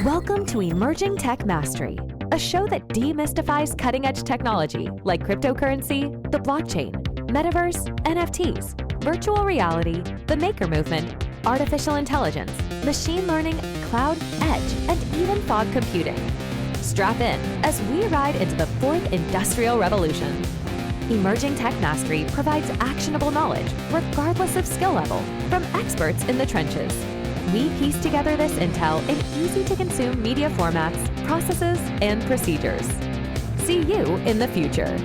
Welcome to Emerging Tech Mastery, a show that demystifies cutting-edge technology like cryptocurrency, the blockchain, Metaverse, NFTs, virtual reality, the maker movement, artificial intelligence, machine learning, cloud, edge, and even fog computing. Strap in as we ride into the fourth industrial revolution. Emerging Tech Mastery provides actionable knowledge, regardless of skill level, from experts in the trenches. We piece together this intel in easy-to-consume media formats, processes, and procedures. See you in the future.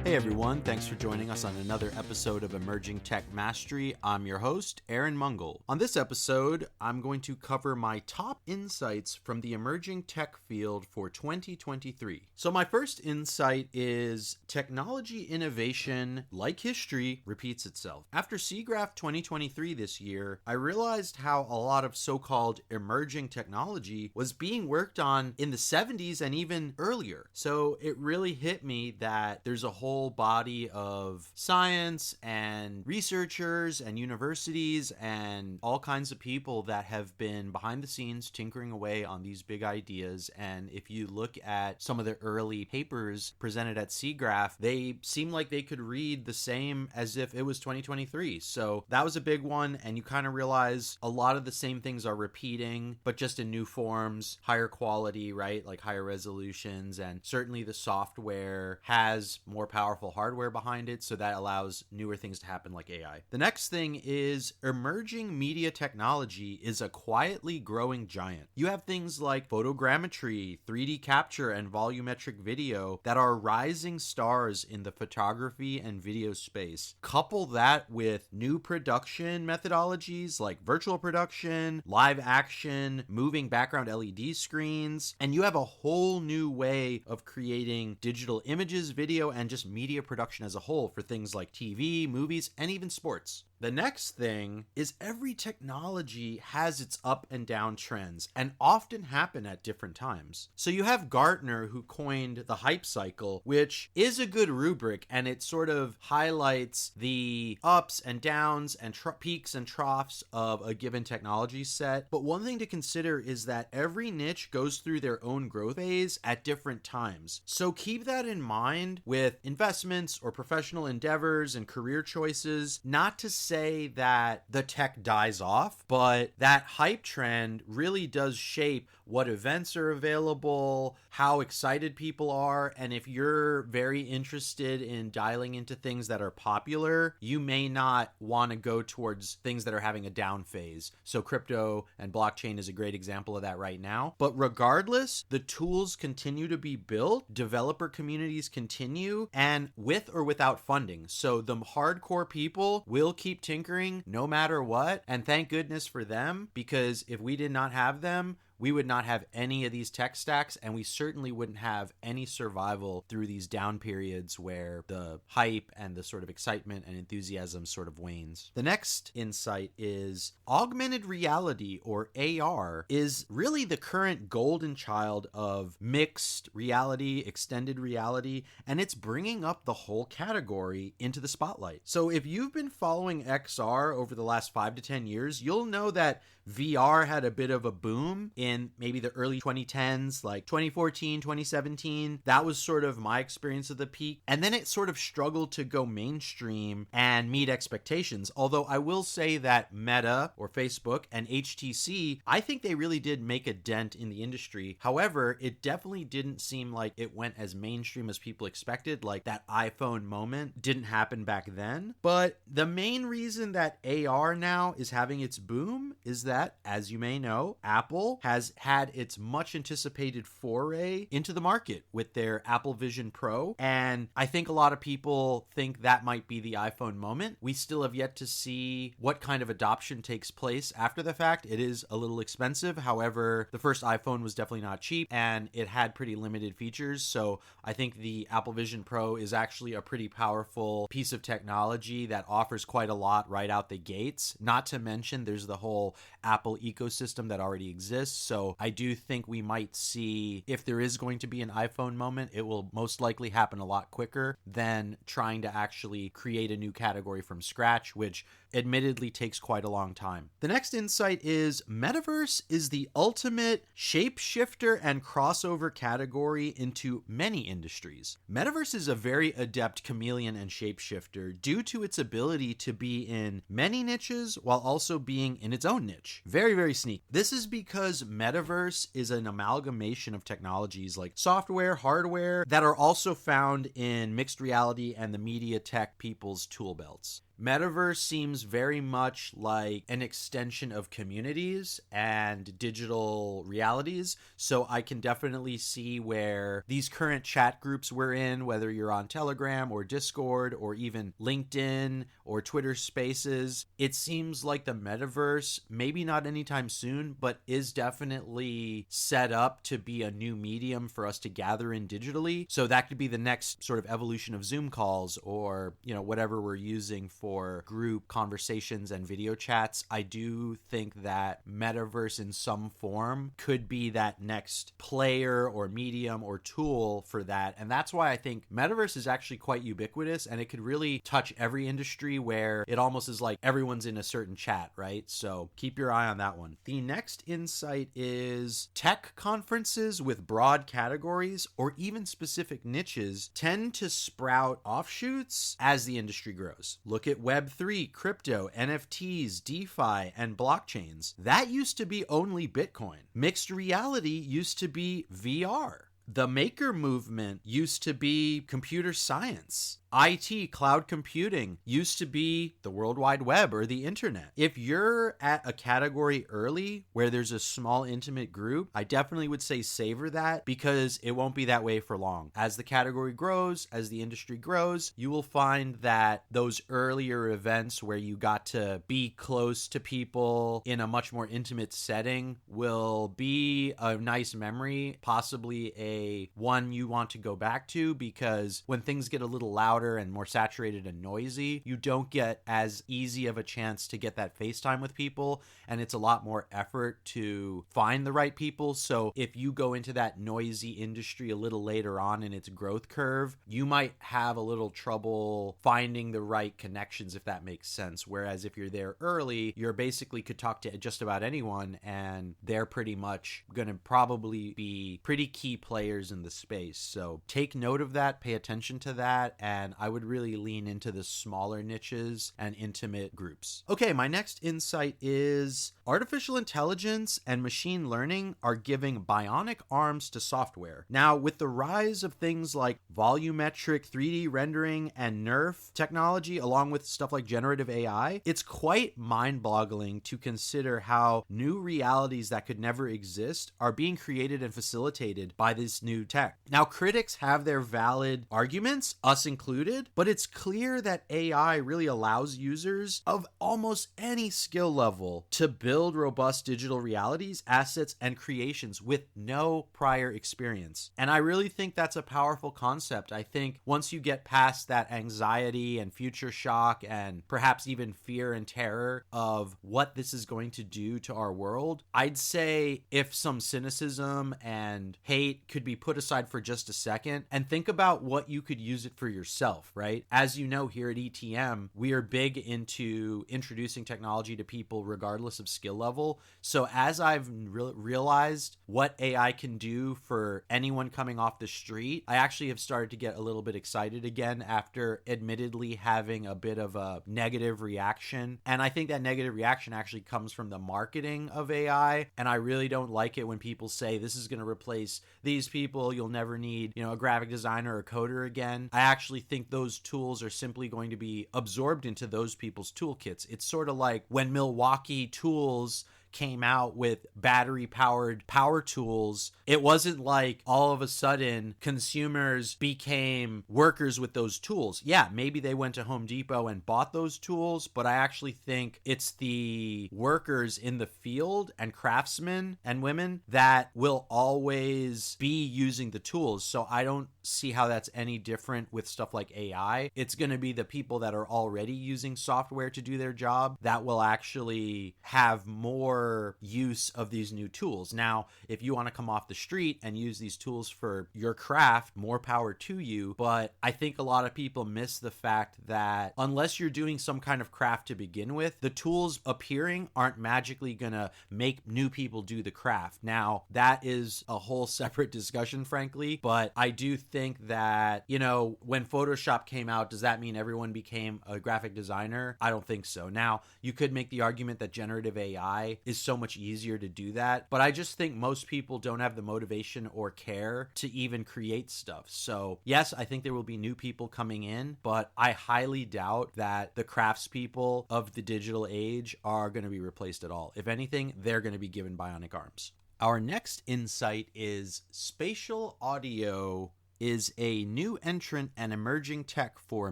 Hey everyone, thanks for joining us on another episode of Emerging Tech Mastery. I'm your host, Aaron Mungle. On this episode, I'm going to cover my top insights from the emerging tech field for 2023. So my first insight is technology innovation, like history, repeats itself. After SIGGRAPH 2023 this year, I realized how a lot of so-called emerging technology was being worked on in the 70s and even earlier. So it really hit me that there's a whole body of science and researchers and universities and all kinds of people that have been behind the scenes tinkering away on these big ideas. And if you look at some of the early papers presented at SIGGRAPH, they seem like they could read the same as if it was 2023. So that was a big one. And you kind of realize a lot of the same things are repeating, but just in new forms, higher quality, right? Like higher resolutions. And certainly the software has more powerful hardware behind it, so that allows newer things to happen like AI. The next thing is emerging media technology is a quietly growing giant. You have things like photogrammetry, 3D capture, and volumetric video that are rising stars in the photography and video space. Couple that with new production methodologies like virtual production, live action, moving background LED screens, and you have a whole new way of creating digital images, video, and just media production as a whole for things like TV, movies, and even sports. The next thing is every technology has its up and down trends and often happen at different times. So you have Gartner, who coined the hype cycle, which is a good rubric, and it sort of highlights the ups and downs and peaks and troughs of a given technology set. But one thing to consider is that every niche goes through their own growth phase at different times. So keep that in mind with investments or professional endeavors and career choices. Not to say that the tech dies off, but that hype trend really does shape what events are available, how excited people are, and if you're very interested in dialing into things that are popular, you may not want to go towards things that are having a down phase. So crypto and blockchain is a great example of that right now. But regardless, the tools continue to be built, developer communities continue, and with or without funding. So the hardcore people will keep tinkering no matter what, and thank goodness for them, because if we did not have them, we would not have any of these tech stacks, and we certainly wouldn't have any survival through these down periods where the hype and the sort of excitement and enthusiasm sort of wanes. The next insight is augmented reality, or AR, is really the current golden child of mixed reality, extended reality, and it's bringing up the whole category into the spotlight. So if you've been following XR over the last 5 to 10 years, you'll know that VR had a bit of a boom in maybe the early 2010s, like 2014, 2017. That was sort of my experience of the peak. And then it sort of struggled to go mainstream and meet expectations. Although I will say that Meta or Facebook and HTC, I think they really did make a dent in the industry. However, it definitely didn't seem like it went as mainstream as people expected. Like that iPhone moment didn't happen back then. But the main reason that AR now is having its boom is that that, as you may know, Apple has had its much anticipated foray into the market with their Apple Vision Pro. And I think a lot of people think that might be the iPhone moment. We still have yet to see what kind of adoption takes place after the fact. It is a little expensive. However, the first iPhone was definitely not cheap and it had pretty limited features. So I think the Apple Vision Pro is actually a pretty powerful piece of technology that offers quite a lot right out the gates. Not to mention there's the whole Apple ecosystem that already exists. So I do think we might see, if there is going to be an iPhone moment, it will most likely happen a lot quicker than trying to actually create a new category from scratch, which admittedly takes quite a long time. The next insight is Metaverse is the ultimate shapeshifter and crossover category into many industries. Metaverse is a very adept chameleon and shapeshifter due to its ability to be in many niches while also being in its own niche. Very, very sneaky. This is because Metaverse is an amalgamation of technologies like software, hardware that are also found in mixed reality and the media tech people's tool belts. Metaverse seems very much like an extension of communities and digital realities. So I can definitely see where these current chat groups we're in, whether you're on Telegram or Discord or even LinkedIn or Twitter Spaces, it seems like the metaverse, maybe not anytime soon, but is definitely set up to be a new medium for us to gather in digitally. So that could be the next sort of evolution of Zoom calls or, whatever we're using for group conversations and video chats. I do think that Metaverse in some form could be that next player or medium or tool for that. And that's why I think Metaverse is actually quite ubiquitous and it could really touch every industry where it almost is like everyone's in a certain chat, right? So keep your eye on that one. The next insight is tech conferences with broad categories or even specific niches tend to sprout offshoots as the industry grows. Look at Web3, crypto, NFTs, DeFi, and blockchains. That used to be only Bitcoin. Mixed reality used to be VR. The maker movement used to be computer science. IT, cloud computing, used to be the World Wide Web or the internet. If you're at a category early where there's a small intimate group, I definitely would say savor that because it won't be that way for long. As the category grows, as the industry grows, you will find that those earlier events where you got to be close to people in a much more intimate setting will be a nice memory, possibly a one you want to go back to, because when things get a little louder and more saturated and noisy, you don't get as easy of a chance to get that FaceTime with people, and it's a lot more effort to find the right people. So if you go into that noisy industry a little later on in its growth curve, you might have a little trouble finding the right connections, if that makes sense. Whereas if you're there early, you're basically could talk to just about anyone, and they're pretty much going to probably be pretty key players in the space. So take note of that, pay attention to that, and I would really lean into the smaller niches and intimate groups. Okay, my next insight is artificial intelligence and machine learning are giving bionic arms to software. Now, with the rise of things like volumetric 3D rendering and NERF technology, along with stuff like generative AI, it's quite mind-boggling to consider how new realities that could never exist are being created and facilitated by this new tech. Now, critics have their valid arguments, us included, but it's clear that AI really allows users of almost any skill level to build robust digital realities, assets, and creations with no prior experience. And I really think that's a powerful concept. I think once you get past that anxiety and future shock and perhaps even fear and terror of what this is going to do to our world, I'd say if some cynicism and hate could be put aside for just a second and think about what you could use it for yourself, right? As you know, here at ETM, we are big into introducing technology to people regardless of skill level. So as I've realized what AI can do for anyone coming off the street, I actually have started to get a little bit excited again after admittedly having a bit of a negative reaction. And I think that negative reaction actually comes from the marketing of AI. And I really don't like it when people say this is going to replace these people. You'll never need, a graphic designer or coder again. I actually think those tools are simply going to be absorbed into those people's toolkits. It's sort of like when Milwaukee Tools came out with battery powered power tools, it wasn't like all of a sudden consumers became workers with those tools. Yeah, maybe they went to Home Depot and bought those tools, but I actually think it's the workers in the field and craftsmen and women that will always be using the tools. So I don't see how that's any different with stuff like AI. It's going to be the people that are already using software to do their job that will actually have more use of these new tools. Now, if you want to come off the street and use these tools for your craft, more power to you. But I think a lot of people miss the fact that unless you're doing some kind of craft to begin with, the tools appearing aren't magically going to make new people do the craft. Now, that is a whole separate discussion, frankly, but I do think that, you know, when Photoshop came out, does that mean everyone became a graphic designer? I don't think so. Now, you could make the argument that generative AI is so much easier to do that, but I just think most people don't have the motivation or care to even create stuff. So yes, I think there will be new people coming in, but I highly doubt that the craftspeople of the digital age are going to be replaced at all. If anything, they're going to be given bionic arms. Our next insight is spatial audio is a new entrant and emerging tech for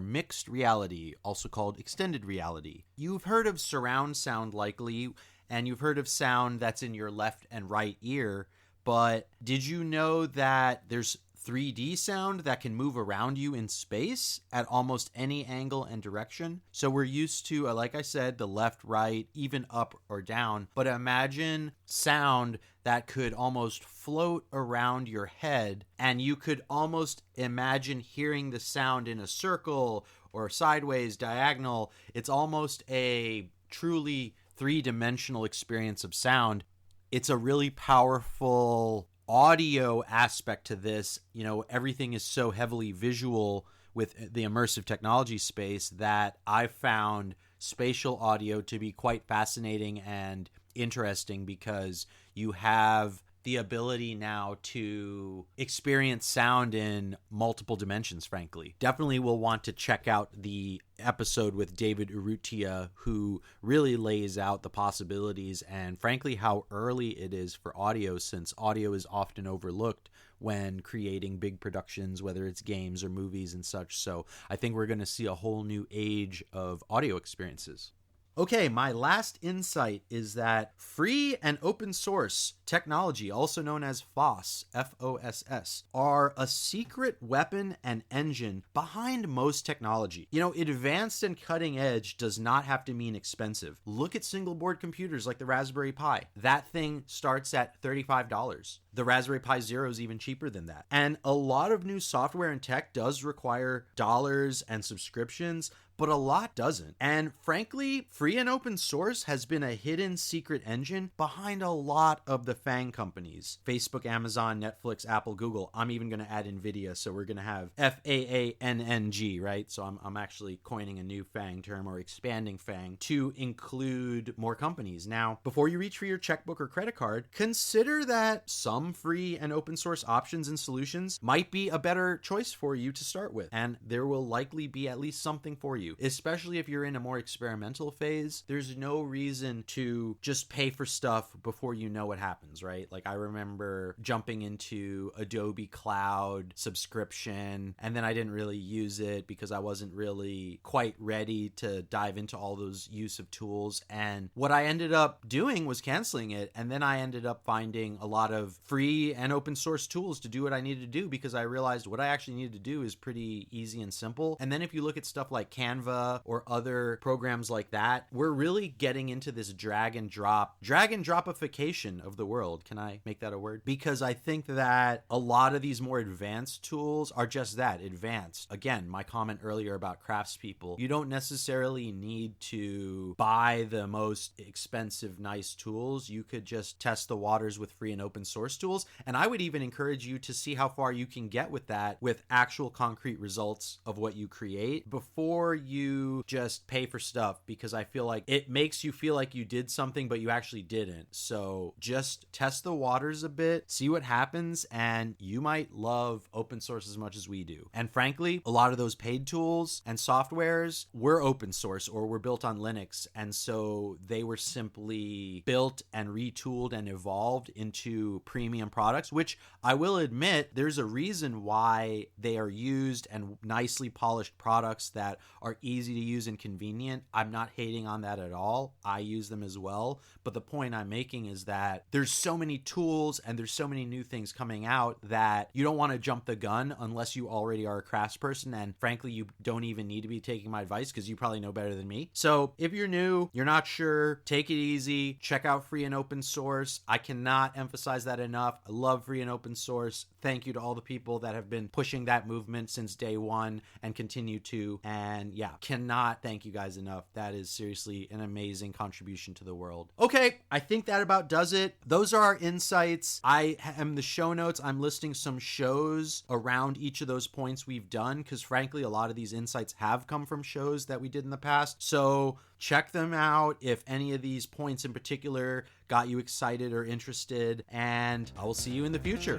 mixed reality, also called extended reality. You've heard of surround sound likely, and you've heard of sound that's in your left and right ear, but did you know that there's 3D sound that can move around you in space at almost any angle and direction? So we're used to, like I said, the left, right, even up or down, but imagine sound that could almost float around your head, and you could almost imagine hearing the sound in a circle or sideways, diagonal. It's almost a truly three-dimensional experience of sound. It's a really powerful audio aspect to this. You know, everything is so heavily visual with the immersive technology space that I found spatial audio to be quite fascinating and interesting, because you have the ability now to experience sound in multiple dimensions, frankly. Definitely will want to check out the episode with David Urrutia, who really lays out the possibilities and, frankly, how early it is for audio, since audio is often overlooked when creating big productions, whether it's games or movies and such. So I think we're going to see a whole new age of audio experiences. Okay, my last insight is that free and open source technology, also known as FOSS, F-O-S-S, are a secret weapon and engine behind most technology. You know, advanced and cutting edge does not have to mean expensive. Look at single board computers like the Raspberry Pi. That thing starts at $35. The Raspberry Pi Zero is even cheaper than that. And a lot of new software and tech does require dollars and subscriptions, but a lot doesn't. And frankly, free and open source has been a hidden secret engine behind a lot of the FANG companies. Facebook, Amazon, Netflix, Apple, Google. I'm even going to add NVIDIA, so we're going to have FAANNG, right? So I'm actually coining a new FANG term, or expanding FANG, to include more companies. Now, before you reach for your checkbook or credit card, consider that some free and open source options and solutions might be a better choice for you to start with. And there will likely be at least something for you, especially if you're in a more experimental phase. There's no reason to just pay for stuff before you know what happens, right? Like, I remember jumping into Adobe Cloud subscription, and then I didn't really use it because I wasn't really quite ready to dive into all those use of tools. And what I ended up doing was canceling it. And then I ended up finding a lot of free and open source tools to do what I needed to do, because I realized what I actually needed to do is pretty easy and simple. And then if you look at stuff like Canva or other programs like that, we're really getting into this drag and dropification of the world. Can I make that a word? Because I think that a lot of these more advanced tools are just that, advanced. Again, my comment earlier about craftspeople, you don't necessarily need to buy the most expensive, nice tools. You could just test the waters with free and open source tools. And I would even encourage you to see how far you can get with that, with actual concrete results of what you create, before you just pay for stuff, because I feel like it makes you feel like you did something, but you actually didn't. So just test the waters a bit, see what happens, and you might love open source as much as we do. And frankly, a lot of those paid tools and softwares were open source or were built on Linux. And so they were simply built and retooled and evolved into premium products, which I will admit there's a reason why they are used and nicely polished products that are easy to use and convenient. I'm not hating on that at all. I use them as well. But the point I'm making is that there's so many tools and there's so many new things coming out that you don't want to jump the gun unless you already are a craftsperson. And frankly, you don't even need to be taking my advice because you probably know better than me. So if you're new, you're not sure, take it easy, check out free and open source. I cannot emphasize that enough. I love free and open source. Thank you to all the people that have been pushing that movement since day one and continue to. And yeah, cannot thank you guys enough. That is seriously an amazing contribution to the world. Okay, I think that about does it. Those are our insights. I am the show notes. I'm listing some shows around each of those points we've done because frankly, a lot of these insights have come from shows that we did in the past. So check them out if any of these points in particular got you excited or interested, and I will see you in the future.